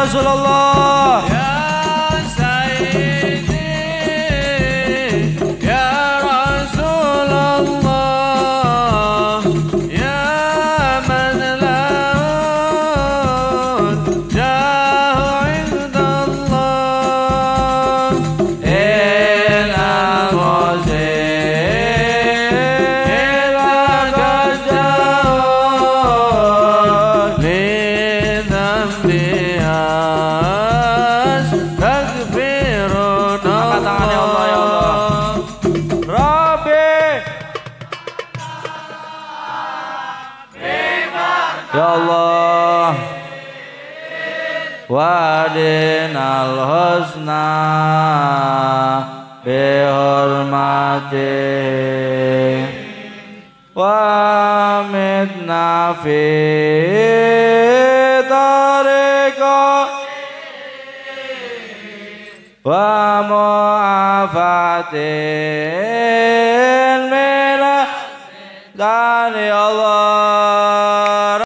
Rasulullah. Wadinal husna bihormati wa mitna fi tariqa wa mu'afatin mila dari Allah.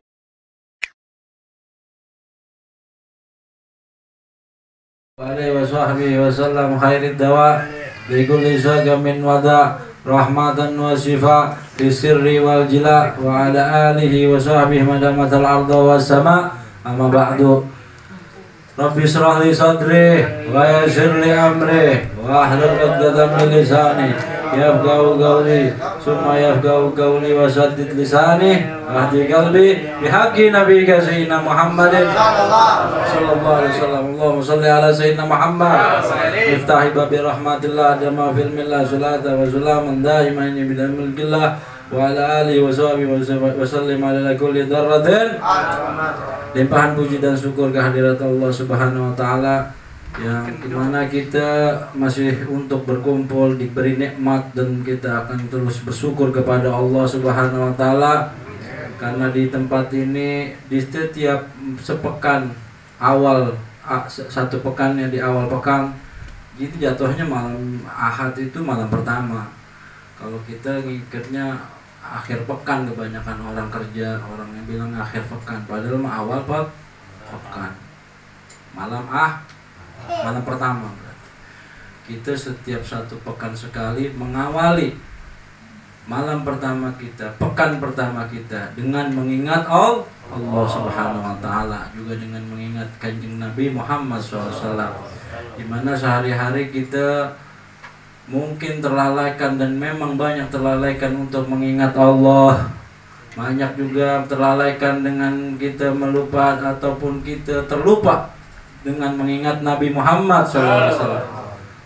Alaihi wasahbihi wasallam khairid dawa li kulli saqamin wada rahmatan wa shifa fi sirri wal jila wa ala alihi wa sahbihi madamatal arda was sama amma ba'du. Rabbi shrah li sadri wa yassir li amri wa ahlul 'uqdatam min lisani yafqahu qawli summa yafqahu qawli wa saddid lisani wahdi qalbi bihaqqi nabiyyika sayyidina Muhammadin sallallahu alaihi wasallam. Allahumma shalli ala sayyidina Muhammad iftahi babi rahmatillah dama fil millah salata wa salaman daiman bi mulkillah wa ala alihi wa sahbihi wa sallim ala kulli darratin. Limpahan puji dan syukur kehadirat Allah Subhanahu wa taala yang dimana kita masih untuk berkumpul diberi nikmat dan kita akan terus bersyukur kepada Allah Subhanahu wa taala karena di tempat ini di setiap sepekan awal satu pekannya di awal pekan itu jatuhnya malam Ahad itu malam pertama. Kalau kita ngikatnya akhir pekan, kebanyakan orang kerja, orang yang bilang akhir pekan padahal mah awal pekan. Malam pertama. Kita setiap satu pekan sekali mengawali malam pertama kita, pekan pertama kita dengan mengingat Allah Subhanahu wa taala, juga dengan mengingat Kanjeng Nabi Muhammad SAW. Di mana sehari-hari kita mungkin terlalaikan dan memang banyak terlalaikan untuk mengingat Allah. Banyak juga terlalaikan dengan kita melupa ataupun kita terlupa dengan mengingat Nabi Muhammad SAW.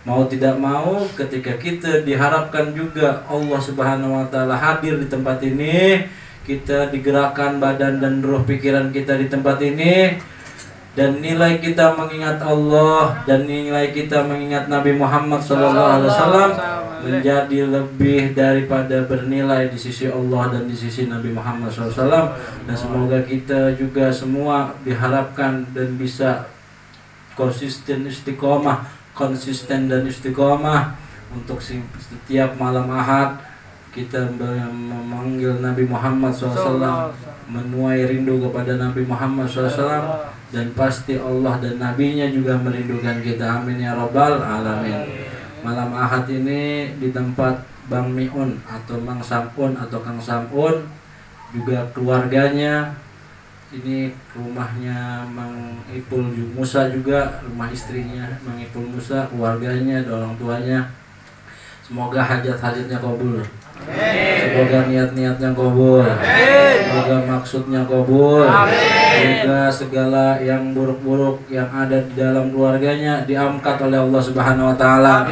Mau tidak mau ketika kita diharapkan juga Allah Subhanahu wa taala hadir di tempat ini, kita digerakkan badan dan ruh pikiran kita di tempat ini, dan nilai kita mengingat Allah dan nilai kita mengingat Nabi Muhammad SAW menjadi lebih daripada bernilai di sisi Allah dan di sisi Nabi Muhammad SAW. Dan semoga kita juga semua diharapkan dan bisa konsisten dan istiqomah untuk setiap malam Ahad kita memanggil Nabi Muhammad SAW, menuai rindu kepada Nabi Muhammad SAW, dan pasti Allah dan Nabinya juga merindukan kita. Amin ya Rabbal Alamin. Malam Ahad ini di tempat Bang Miun atau Mang Sampun atau Kang Sampun, juga keluarganya. Ini rumahnya Mang Ipul Musa, juga rumah istrinya Mang Ipul Musa, keluarganya, orang tuanya. Semoga hajat-hajatnya kabul. Semoga niat-niatnya kabul. Semoga maksudnya kabul. Semoga segala yang buruk-buruk yang ada di dalam keluarganya diangkat oleh Allah Subhanahu wa taala.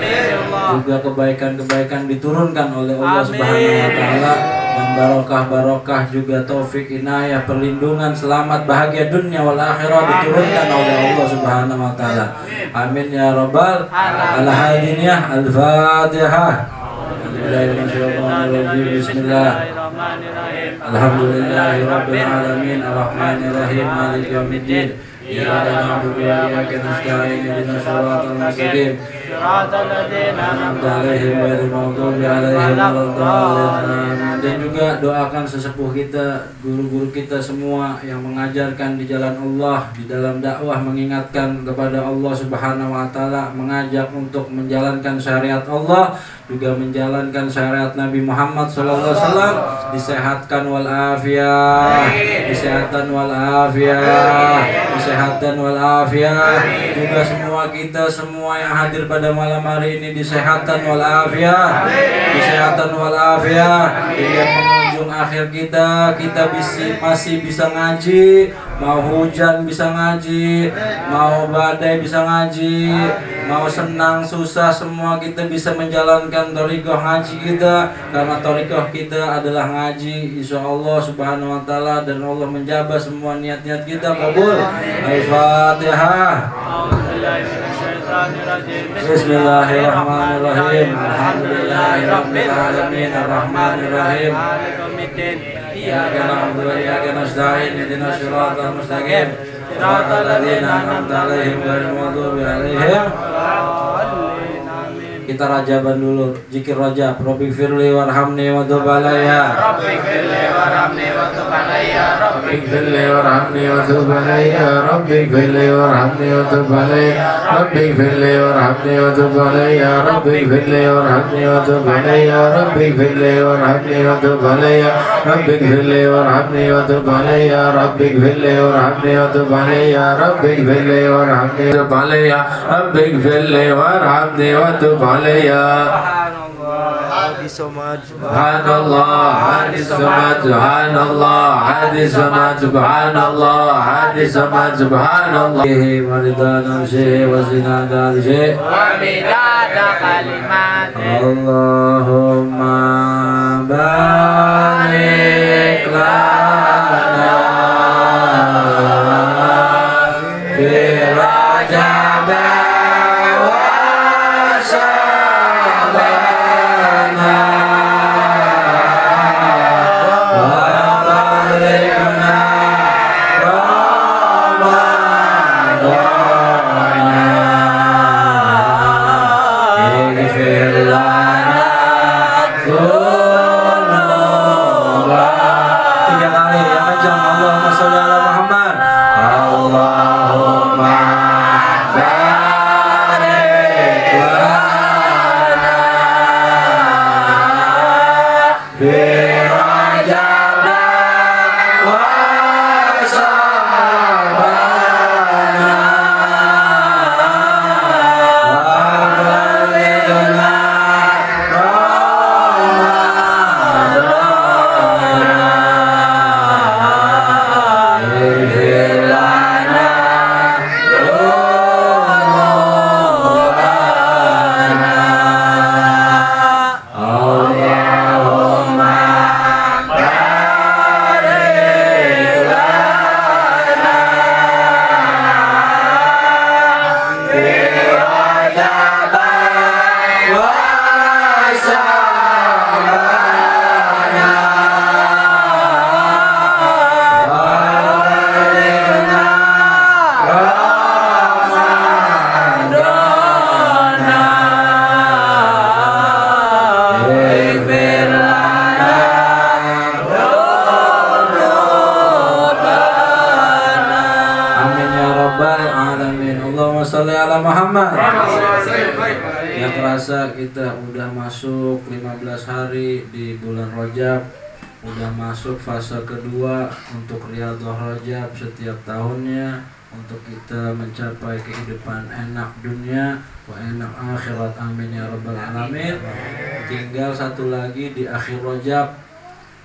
Juga kebaikan-kebaikan diturunkan oleh Allah Subhanahu wa taala, dan barokah-barokah juga taufik inayah perlindungan selamat bahagia dunia wal akhirah diturunkan oleh Allah Subhanahu wa taala. Amin ya rabbal alamin. Al-Fatihah. Bismillahirrahmanirrahim. Alhamdulillahirabbil alamin arrahmanirrahim maliki yaumiddin. iyyaka na'budu wa iyyaka nasta'in ihdinas siratal mustaqim siratal ladzina an'amta 'alaihim ghairil maghdubi 'alaihim waladdallin. Dan juga doakan sesepuh kita, guru-guru kita semua yang mengajarkan di jalan Allah, di dalam dakwah mengingatkan kepada Allah Subhanahu wa taala, mengajak untuk menjalankan syariat Allah, juga menjalankan syariat Nabi Muhammad sallallahu alaihi wasallam, disehatkan wal afiyah, disehatan wal afiyah, disehatan wal afiyah. Juga semua kita semua yang hadir pada malam hari ini disehatan wal afiyah, disehatan wal afiyah. Hingga pengunjung akhir kita masih bisa ngaji, mau hujan bisa ngaji, mau badai bisa ngaji, mau senang susah semua kita bisa menjalankan thariqah ngaji kita, karena thariqah kita adalah ngaji. Insyaallah subhanahu wa ta'ala, dan Allah menjabah semua niat-niat kita kabul. Al-Fatihah. Bismillahirrahmanirrahim. Alhamdulillahirabbil alamin arrahmanir rahim. Iyyaka na'budu wa iyyaka nasta'in ihdinas siratal mustaqim siratal ladzina an'amta 'alaihim ghairil maghdubi 'alaihim. Kita rajaban dulu, zikir rajab. Rabbighfirli warhamni wa tub alayya. Rabbighfirli warhamni wa tub alayya. Rabbighfirli warhamni wa tub alayya. Rabbighfirli warhamni wa tub alayya. Rabbighfirli warhamni wa tub alayya. Rabbighfirli warhamni wa tub alayya. Rabbighfirli warhamni wa tub alayya. Rabbighfirli warhamni wa tub alayya. Rabbighfirli warhamni wa tub alayya. Rabbighfirli warhamni wa tub alayya. Rabbighfirli warhamni wa tub alayya. Subhanallah, hadis samad, subhanallah, hadis samad, subhanallah, hadis samad, subhanallah. Waridana syekh wa zinada syekh wa midada kalimat. Allahumma barik lana fi Rajab yang terasa kita udah masuk 15 hari di bulan Rajab, udah masuk fase kedua untuk Riyadhah Rajab setiap tahunnya, untuk kita mencapai kehidupan enak dunia wa enak akhirat, amin ya rabbal alamin. Tinggal satu lagi di akhir Rajab,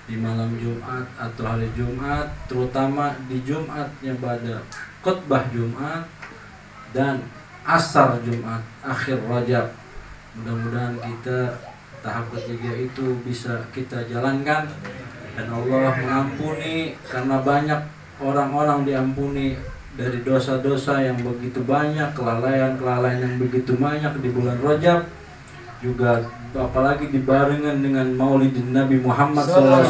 di malam Jumat atau hari Jumat, terutama di Jumatnya pada khutbah Jumat dan asar Jumat akhir Rajab. Mudah-mudahan kita tahap ketiga itu bisa kita jalankan dan Allah mengampuni, karena banyak orang-orang diampuni dari dosa-dosa yang begitu banyak, kelalaian yang begitu banyak di bulan Rajab, juga apalagi dibarengan dengan Maulidin Nabi Muhammad SAW,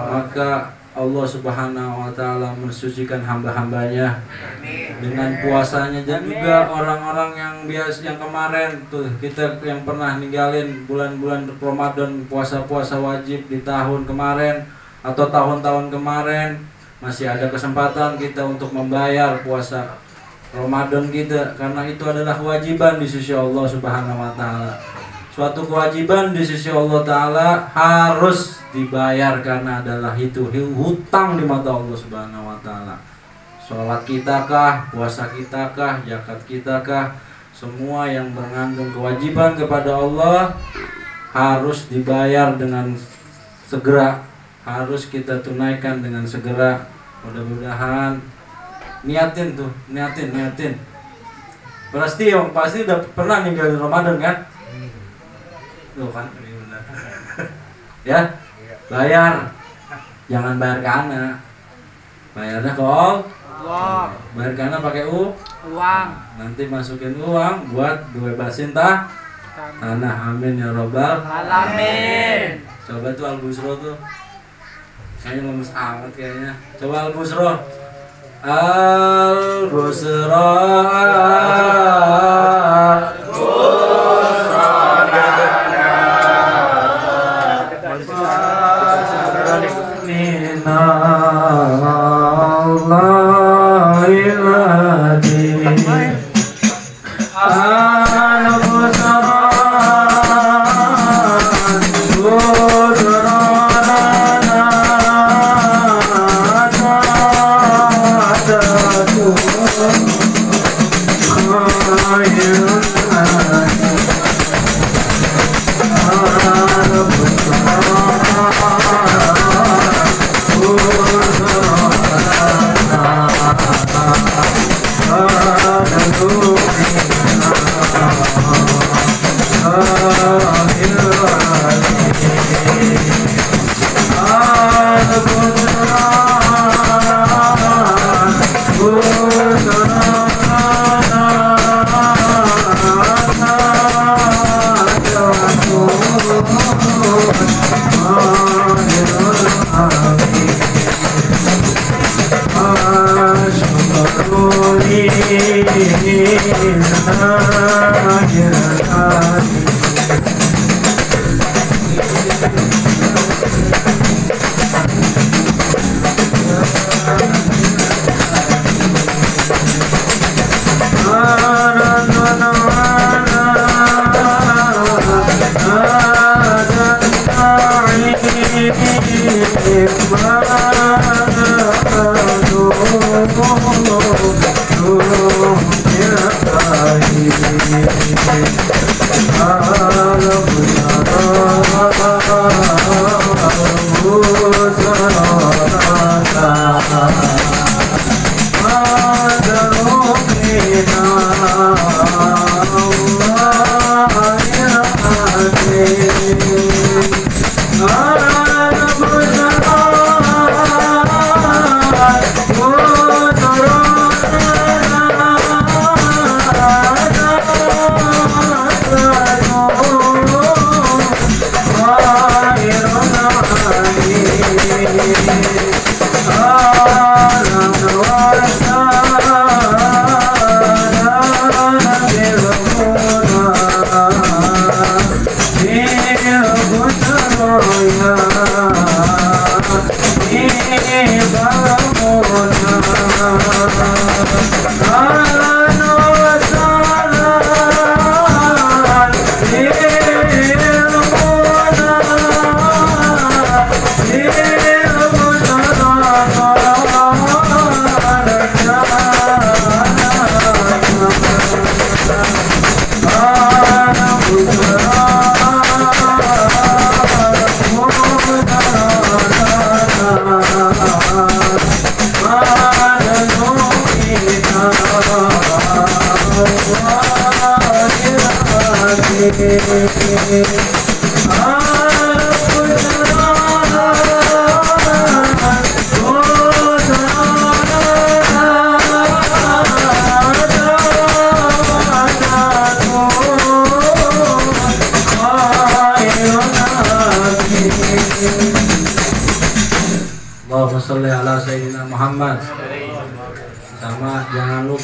maka Allah Subhanahu wa taala mensucikan hamba-hambanya dengan puasanya, dan juga orang-orang yang kemarin tuh kita yang pernah ninggalin bulan-bulan Ramadan, puasa-puasa wajib di tahun kemarin atau tahun-tahun kemarin, masih ada kesempatan kita untuk membayar puasa Ramadan kita, karena itu adalah kewajiban di sisi Allah Subhanahu wa taala. Suatu kewajiban di sisi Allah taala harus dibayar karena adalah itu hutang di mata Allah Subhanahu wa taala. Sholat kita kah, puasa kita kah, zakat kita kah, semua yang mengandung kewajiban kepada Allah harus dibayar dengan segera, harus kita tunaikan dengan segera. Mudah-mudahan niatin. Pasti udah pernah ninggalin Ramadan kan? Tuh kan, ya, bayar, jangan bayar ke anak, bayarnya ke Allah. Bayar ke anak pakai uang. Nanti masukin uang buat bebasin tanah. Amin ya robbal alamin. Coba tuh Al-Busro tuh, kayaknya lemes amat kayaknya. Coba Al-Busro.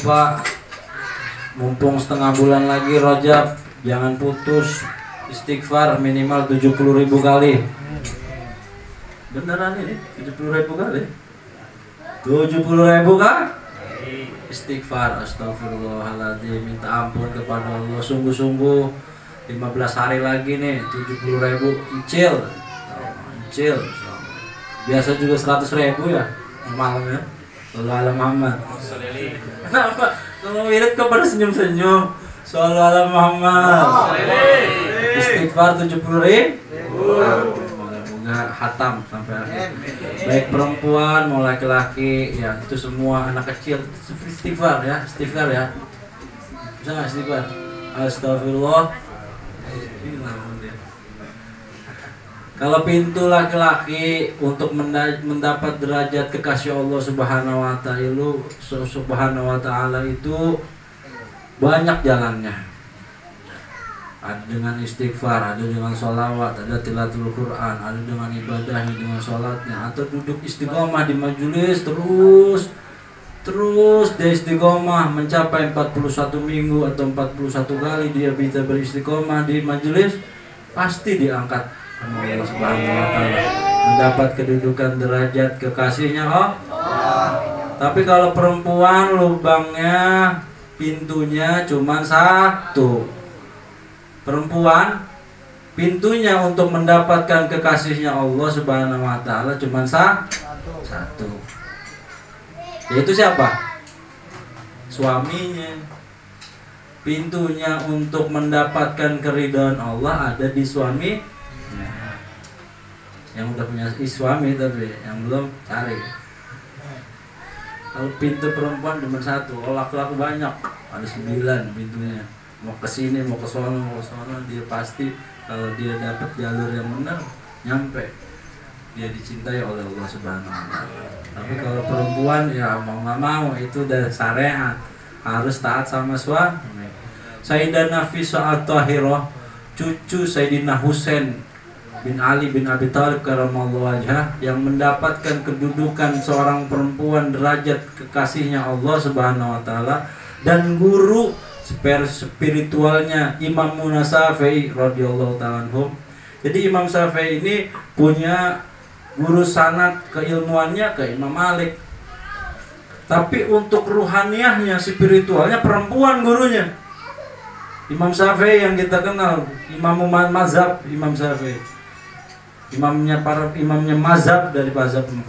lupa, mumpung setengah bulan lagi Rajab, jangan putus istighfar minimal 70.000 kali. Beneran ini 70.000 kali. 70.000 kan? Istighfar, astagfirullahaladzim, minta ampun kepada Allah. Sungguh-sungguh 15 hari lagi nih 70.000 Incil. Biasa juga 100.000 ya malamnya. Sallallahu alaihi Muhammad. Kenapa? Kalau wirid kok pada senyum-senyum. Sallallahu alaihi Muhammad. Istighfar 70.000. Moga hatam sampai akhir. Baik perempuan mau laki-laki ya, itu semua anak kecil istighfar ya. Bisa nggak istighfar? Astagfirullah. Kalau pintu laki-laki untuk mendapat derajat kekasih Allah Subhanahu wa Ta'ala itu banyak jalannya. Ada dengan istighfar, ada dengan sholawat, ada tilawatul Quran, ada dengan ibadahnya, dengan sholatnya, atau duduk istiqomah di majelis terus dia istiqomah mencapai 41 minggu atau 41 kali dia bisa beristiqomah di majelis, pasti diangkat sama Allah Subhanahu wa Ta'ala, mendapat kedudukan derajat kekasihnya Tapi kalau perempuan lubangnya pintunya cuma satu. Perempuan pintunya untuk mendapatkan kekasihnya Allah Subhanahu wa Ta'ala cuma satu. Yaitu siapa? Suaminya. Pintunya untuk mendapatkan keridhaan Allah ada di suami. Yang udah punya suami, tapi yang belum cari. Kalau pintu perempuan cuma satu, kalau laki-laki banyak, ada 9 pintunya. Mau ke sini, mau ke sono, dia pasti kalau dia dapat jalur yang benar, nyampe. Dia dicintai oleh Allah Subhanahu wa Ta'ala. Tapi kalau perempuan ya mau nggak mau itu udah syariat, harus taat sama suami. Sayyidah Nafisah At-Tahirah, cucu Sayyidina Husain bin Ali bin Abi Thalib karamallahu wajhah, yang mendapatkan kedudukan seorang perempuan derajat kekasihnya Allah Subhanahu wa Ta'ala, dan guru spiritualnya Imam Syafi'i radhiyallahu ta'ala anhu. Jadi Imam Syafi'i ini punya guru sanad keilmuannya ke Imam Malik, tapi untuk ruhaniyahnya, spiritualnya perempuan gurunya. Imam Syafi'i yang kita kenal Imam Mazhab, Imam Syafi'i imamnya mazhab dari mazhab 4.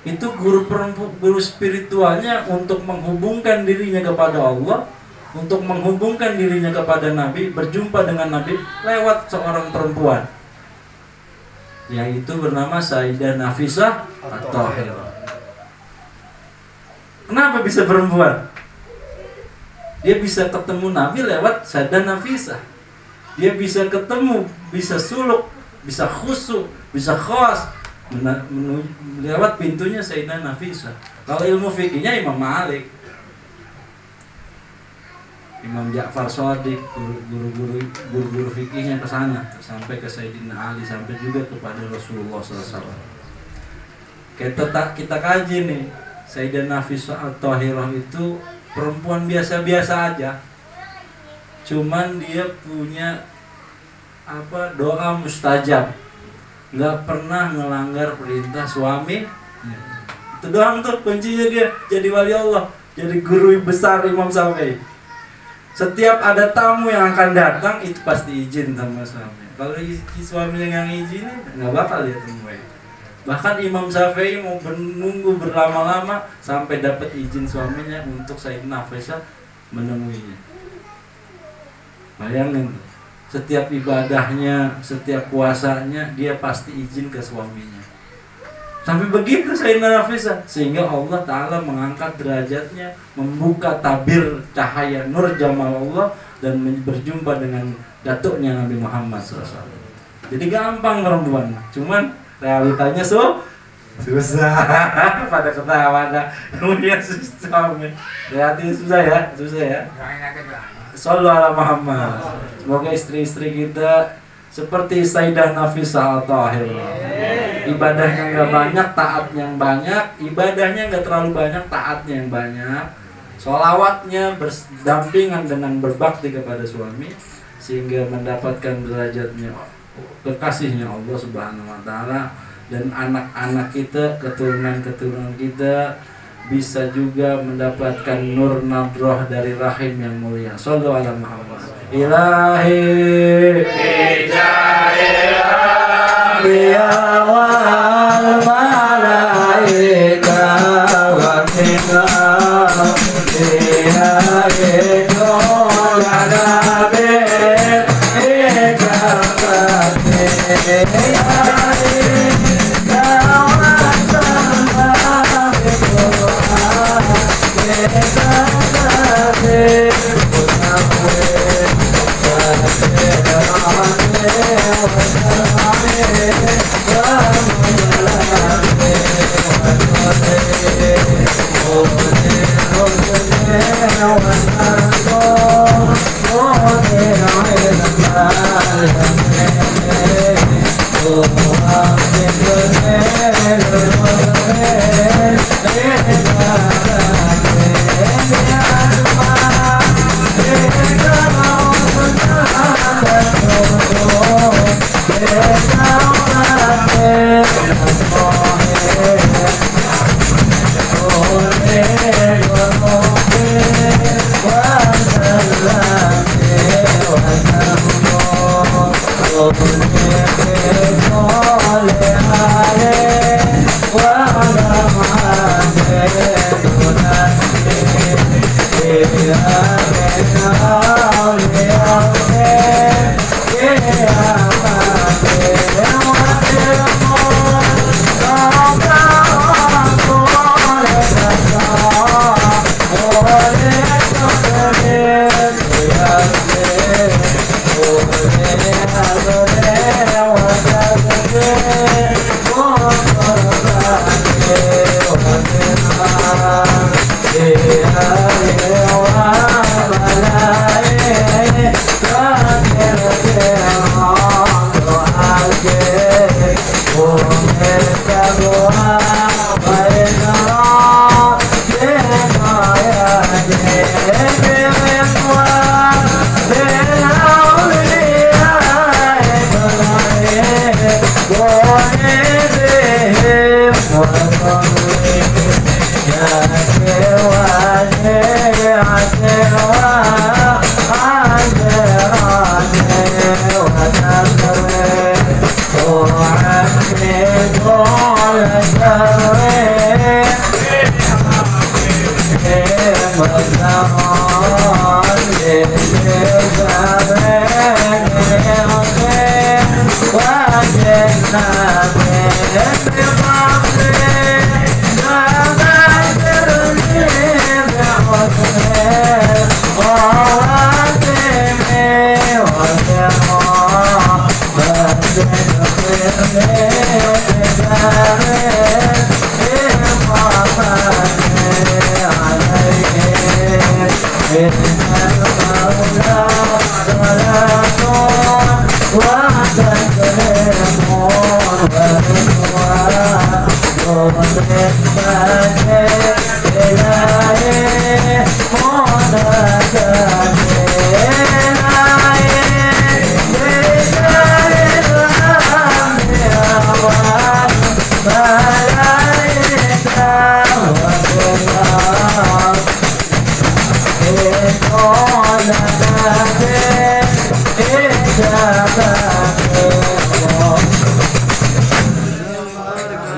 Itu guru spiritualnya untuk menghubungkan dirinya kepada Allah, untuk menghubungkan dirinya kepada Nabi, berjumpa dengan Nabi lewat seorang perempuan, yaitu bernama Sayyidah Nafisah At-Tahirah. Kenapa bisa perempuan? Dia bisa ketemu Nabi lewat Sayyidah Nafisah. Dia bisa ketemu, bisa suluk, bisa khusyuk, bisa khos lewat pintunya Sayyidah Nafisah. Kalau ilmu fikihnya Imam Malik, Imam Ja'far Shadiq, guru-guru fikihnya ke sana, sampai ke Sayyidina Ali, sampai juga kepada Rasulullah SAW. Kita kaji nih, Sayyidah Nafisah At-Tahirah itu perempuan biasa-biasa aja, cuman dia punya doa mustajab, nggak pernah ngelanggar perintah suami. Itu doang tuh kuncinya dia jadi wali Allah, jadi guru besar Imam Syafi'i. Setiap ada tamu yang akan datang itu pasti izin sama suami. Kalau suaminya yang izinin nggak bakal dia temui. Bahkan Imam Syafi'i mau menunggu berlama-lama sampai dapat izin suaminya untuk Sayyidah Nafisah menemuinya. Bayangin, setiap ibadahnya, setiap puasanya dia pasti izin ke suaminya. Sampai begitu Sayyidah Nafisah, sehingga Allah Ta'ala mengangkat derajatnya, membuka tabir cahaya nur jamal Allah, dan berjumpa dengan datuknya Nabi Muhammad SAW. Jadi gampang perempuan, cuman realitanya susah. Pada ketawa, kemudian suami realitanya susah ya. Sallallahu alaihi Muhammad. Semoga istri-istri kita seperti Sayyidah Nafisah At-Tahirah. Ibadahnya nggak banyak, taatnya yang banyak. Ibadahnya nggak terlalu banyak, taatnya yang banyak. Sholawatnya berdampingan dengan berbakti kepada suami sehingga mendapatkan derajatnya kekasihnya Allah Subhanahu wa taala, dan anak-anak kita, keturunan-keturunan kita bisa juga mendapatkan nur nadroh dari rahim yang mulia. Shallu ala Muhammad. Ilahi hijahil anbiya wal malaika wa tinam ilahi dolana bil ijabati ilahi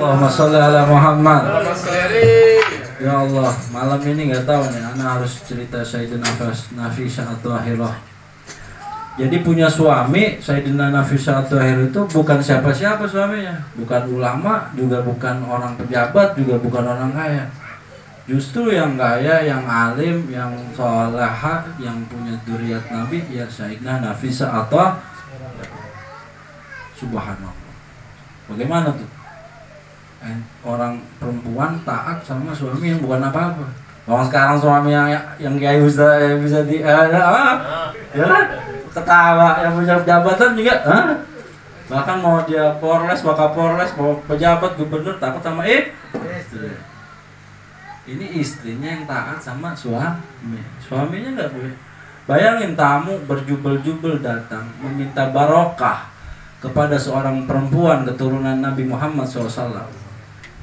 Allahumma sholli ala Muhammad. Ya Allah, malam ini nggak tahu nih, anak harus cerita Sayyidina Nafisah At-Tahirah. Jadi punya suami Sayyidina Nafisah At-Tahirah itu bukan siapa-siapa suaminya, bukan ulama, juga bukan orang pejabat, juga bukan orang kaya. Justru yang kaya, yang alim, yang soleha, yang punya dzurriyyat Nabi ya Sayyidina Nafisah At-Tahirah. Subhanallah. Bagaimana tuh? Orang perempuan taat sama suami yang bukan apa-apa. Orang sekarang suami yang kayak Ustaz yang bisa ya kan? Ketawa, yang punya jabatan juga, bahkan mau dia Polres, Wakapolres, mau pejabat gubernur takut sama Ini istrinya yang taat sama suami. Suaminya nggak boleh. Bayangin tamu berjubel-jubel datang meminta barokah kepada seorang perempuan keturunan Nabi Muhammad SAW,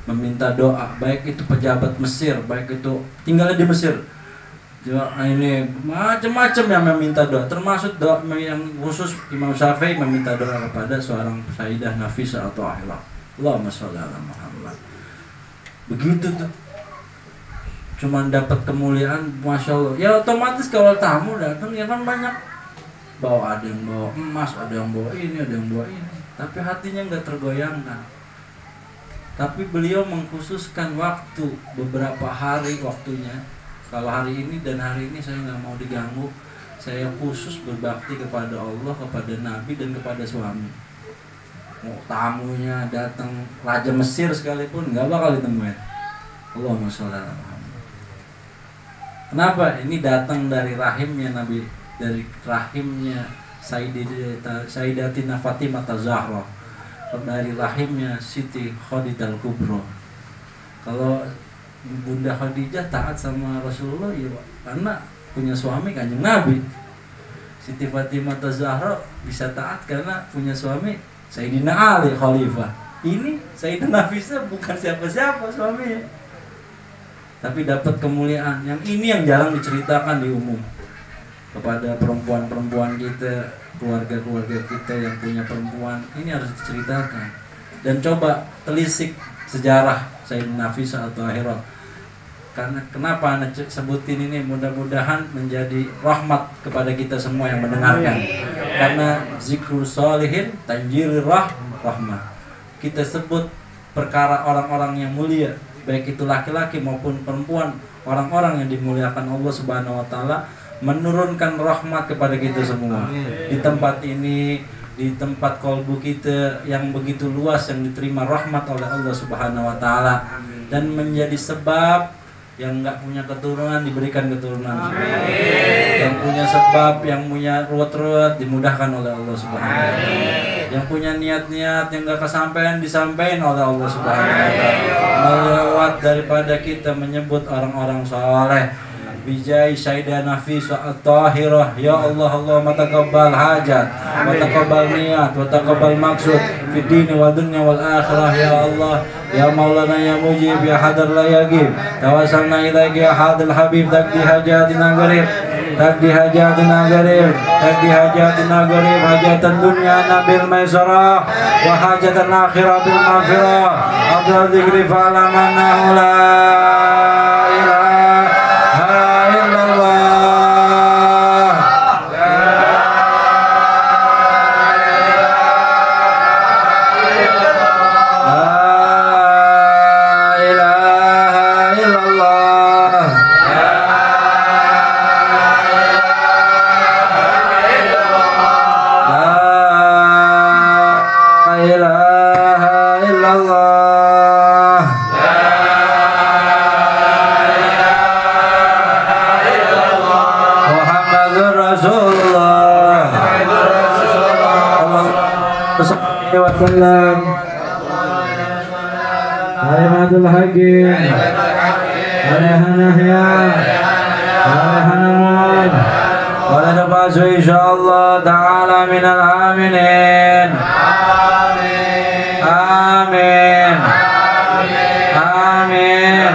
meminta doa, baik itu pejabat Mesir, baik itu tinggalnya di Mesir. Ini macam-macam yang meminta doa, termasuk doa yang khusus Imam Syafi'i meminta doa kepada seorang Sayyidah Nafisah atau Ahillah. Allahumma sholli ala Muhammad. Begitu tuh. Cuman dapat kemuliaan, masya Allah. Ya otomatis kalau tamu datang ya kan banyak bawa, ada yang bawa emas, ada yang bawa ini, ada yang bawa ini. Tapi hatinya nggak tergoyangkan. Tapi beliau mengkhususkan waktu beberapa hari waktunya. Kalau hari ini dan hari ini saya nggak mau diganggu. Saya khusus berbakti kepada Allah, kepada Nabi dan kepada suami. Mau tamunya datang Raja Mesir sekalipun nggak bakal ditemuin. Allahumma sholli ala Muhammad. Kenapa? Ini datang dari rahimnya Nabi, dari rahimnya Sayyidatina Fatimah Az-Zahra, dari rahimnya Siti Khadijah Al-Kubra. Kalau Bunda Khadijah taat sama Rasulullah ya karena punya suami Kanjeng Nabi. Siti Fatimah Az-Zahra bisa taat karena punya suami Sayyidina Ali Khalifah. Ini Sayyidina Nafisah bukan siapa-siapa suaminya, tapi dapat kemuliaan. Yang ini yang jarang diceritakan di umum kepada perempuan-perempuan kita, keluarga-keluarga kita yang punya perempuan. Ini harus diceritakan. Dan coba telisik sejarah Sayyidina Nafisah atau Ahirah. Karena kenapa Anda sebutin ini, mudah-mudahan menjadi rahmat kepada kita semua yang mendengarkan. Karena zikrul sholihin tanjiri rahmah. Kita sebut perkara orang-orang yang mulia, baik itu laki-laki maupun perempuan, orang-orang yang dimuliakan Allah Subhanahu wa taala, menurunkan rahmat kepada kita semua. Di tempat ini, di tempat kolbu kita yang begitu luas, yang diterima rahmat oleh Allah Subhanahu wa taala, dan menjadi sebab yang nggak punya keturunan diberikan keturunan. Yang punya sebab, yang punya ruwet-ruwet dimudahkan oleh Allah Subhanahu wa taala. Yang punya niat-niat yang nggak kesampaian disampaikan oleh Allah Subhanahu wa taala. Melewat daripada kita menyebut orang-orang saleh. Bijai Sayyidah Nafisah At-Tahirah. Ya Allah, Allahumma taqabbal hajat wa taqabbal niat wa taqabbal maksud fid dini wa dunya wal akhirah. Ya Allah, ya Maulana ya Mujib ya Hadar la yagib, tawassalna ilaika ya Hadil Habib, taqdi hajatina gharib, taqdi hajatina gharib, taqdi hajatina gharib, hajatan dunya nabil maisarah wa hajatan akhirah bil maghfirah. Afdal dzikri fa'lamana la wasallam. Kalimatul hakim, alaihanahya, alaihanamud, waladabasu insyaallah ta'ala minal aminin. Amin. Amin.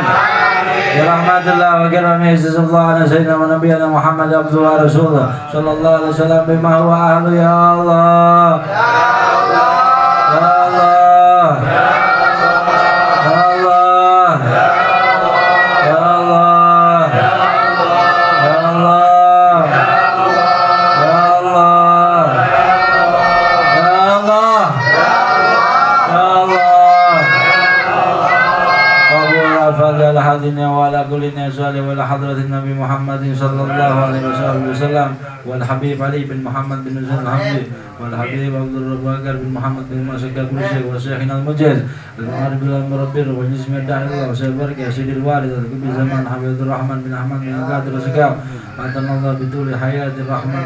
Ya rahmatullah wa kirami izzatullah ala sayyidina wa nabiyana Muhammad abduhu wa rasulullah sallallahu alaihi wasallam bima huwa ahlu ya Allah. Wa ala kulli nazali wa ala hadratin Nabi Muhammad sallallahu alaihi wasallam والحبيب علي بن محمد بن زين الحمدي والحبيب عبد الرباكر بن محمد بن مسكة كل وشيخنا المجاز المعارف المربي والجسم الداعي الله وسيبارك يا سيدي الوالد كل زمان حبيب الرحمن بن أحمد بن قادر الزكاة أنت الله بطول حياة الرحمن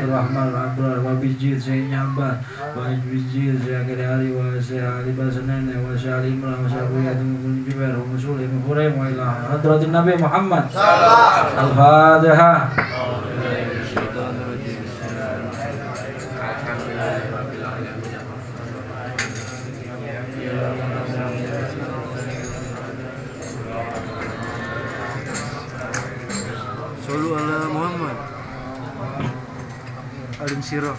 الأبرار وبجيد سيدنا عباس وبجيد سيدنا علي وسيدنا علي باسنين وسيدنا علي إمران وسيدنا بن جبير ومسؤول بن فريم وإلى حضرة النبي محمد الفاتحة. Sallu ala Muhammad. Alim sirah.